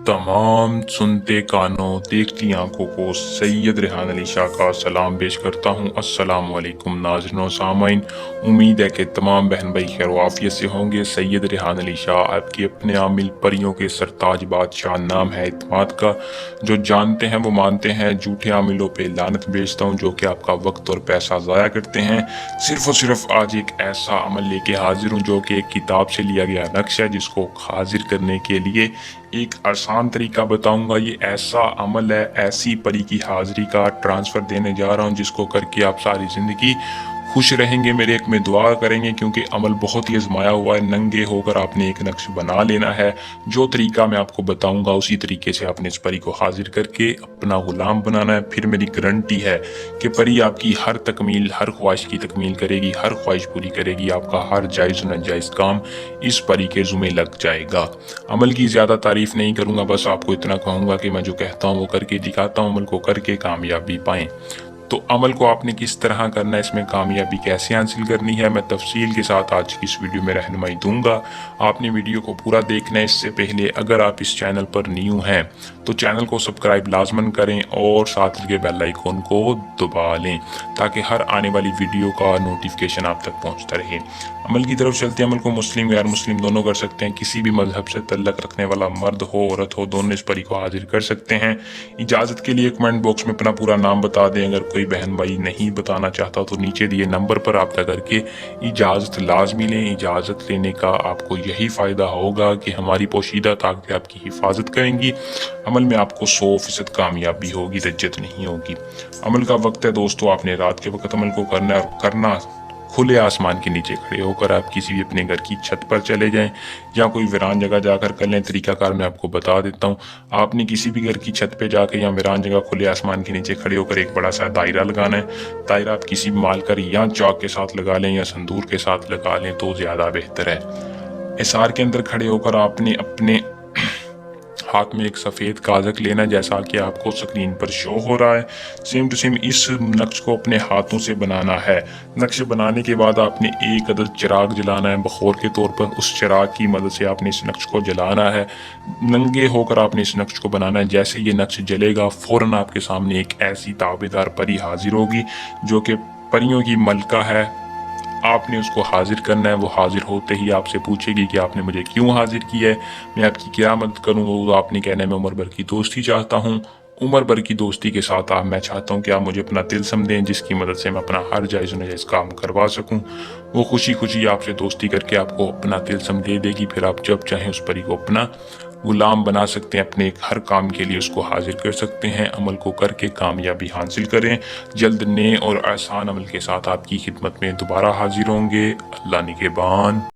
तमाम सुनते कानों देखती आंखों को सैयद रेहान अली शाह का सलाम पेश करता हूँ। अस्सलाम वालेकुम नाज़रीन व सामाइन, उम्मीद है कि तमाम बहन भाई खैर आफियत से होंगे। सैयद रेहान अली शाह आपके अपने आमिल, परियों के सरताज बादशाह, नाम है इत्माद का। जो जानते हैं वो मानते हैं, झूठे आमिलों पे लानत भेजता हूँ जो कि आपका वक्त और पैसा ज़ाया करते हैं। सिर्फ और सिर्फ आज एक ऐसा अमल लेके हाजिर हूँ जो कि एक किताब से लिया गया नक्श है, जिसको हाजिर करने के लिए एक आसान तरीका बताऊंगा। ये ऐसा अमल है, ऐसी परी की हाजिरी का ट्रांसफ़र देने जा रहा हूँ जिसको करके आप सारी ज़िंदगी खुश रहेंगे। मेरे एक में दुआ करेंगे, क्योंकि अमल बहुत ही आजमाया हुआ है। नंगे होकर आपने एक नक्श बना लेना है। जो तरीका मैं आपको बताऊंगा उसी तरीके से आपने इस परी को हाजिर करके अपना गुलाम बनाना है। फिर मेरी गारंटी है कि परी आपकी हर तकमील, हर ख्वाहिश की तकमील करेगी, हर ख्वाहिश पूरी करेगी। आपका हर जायज़ नाजायज़ काम इस परी के ज़ुम्मे लग जाएगा। अमल की ज़्यादा तारीफ नहीं करूँगा, बस आपको इतना कहूँगा कि मैं जो कहता हूँ वो करके दिखाता हूँ। अमल को करके कामयाबी पाएँ। तो अमल को आपने किस तरह करना है, इसमें कामयाबी कैसे हासिल करनी है, मैं तफसील के साथ आज की इस वीडियो में रहनुमाई दूंगा। आपने वीडियो को पूरा देखना है। इससे पहले अगर आप इस चैनल पर न्यू हैं तो चैनल को सब्सक्राइब लाजमन करें और साथ लगे बेल आइकन को दबा लें ताकि हर आने वाली वीडियो का नोटिफिकेशन आप तक पहुंचता रहे। अमल की तरफ चलते हैं। अमल को मुस्लिम गैर मुस्लिम दोनों कर सकते हैं। किसी भी मजहब से तल्लक रखने वाला मर्द हो औरत हो, दोनों इस परी को हाजिर कर सकते हैं। इजाज़त के लिए कमेंट बॉक्स में अपना पूरा नाम बता दें। अगर कोई बहन भाई नहीं बताना चाहता तो नीचे दिए नंबर पर रब्ता करके इजाज़त लाजमी लें। इजाज़त लेने का आपको यही फ़ायदा होगा कि हमारी पोशीदा ताकतें आपकी हिफाजत करेंगी। अमल में आपको 100% कामयाबी होगी, रज्जत नहीं होगी। अमल का वक्त है दोस्तों, आपने रात के वक्त अमल को करना है, और करना खुले आसमान के नीचे खड़े होकर। आप किसी भी अपने घर की छत पर चले जाएं या कोई वीरान जगह जाकर कर लें। तरीकाकार मैं आपको बता देता हूं। आपने किसी भी घर की छत पे जाकर या वीरान जगह खुले आसमान के नीचे खड़े होकर एक बड़ा सा दायरा लगाना है। दायरा आप किसी भी मालकर या चौक के साथ लगा लें या संदूर के साथ लगा लें तो ज़्यादा बेहतर है। इसार के अंदर खड़े होकर आपने अपने हाथ में एक सफ़ेद कागज लेना, जैसा कि आपको स्क्रीन पर शो हो रहा है। सेम टू सेम इस नक्श को अपने हाथों से बनाना है। नक्श बनाने के बाद आपने एक अदद चिराग जलाना है बखौर के तौर पर। उस चिराग की मदद से आपने इस नक्श को जलाना है। नंगे होकर आपने इस नक्श को बनाना है। जैसे ये नक्श जलेगा फ़ौरन आपके सामने एक ऐसी ताबेदार परी हाजिर होगी जो कि परियों की मलका है। आपने उसको हाजिर करना है। वो हाजिर होते ही आपसे पूछेगी कि आपने मुझे क्यों हाजिर किया है, मैं आपकी क्या मदद करूँ। तो आपने कहना है मैं उम्र भर की दोस्ती चाहता हूँ। उम्र भर की दोस्ती के साथ मैं चाहता हूँ कि आप मुझे अपना तिलस्म दें जिसकी मदद से मैं अपना हर जायज़ नाजायज़ काम करवा सकूँ। वो खुशी खुशी आपसे दोस्ती करके आपको अपना तिलस्म दे देगी। फिर आप जब चाहें उस परी को अपना गुलाम बना सकते हैं। अपने हर काम के लिए उसको हाजिर कर सकते हैं। अमल को करके कामयाबी हासिल करें। जल्द नए और आसान अमल के साथ आपकी खिदमत में दोबारा हाजिर होंगे। अल्लाह निगहबान।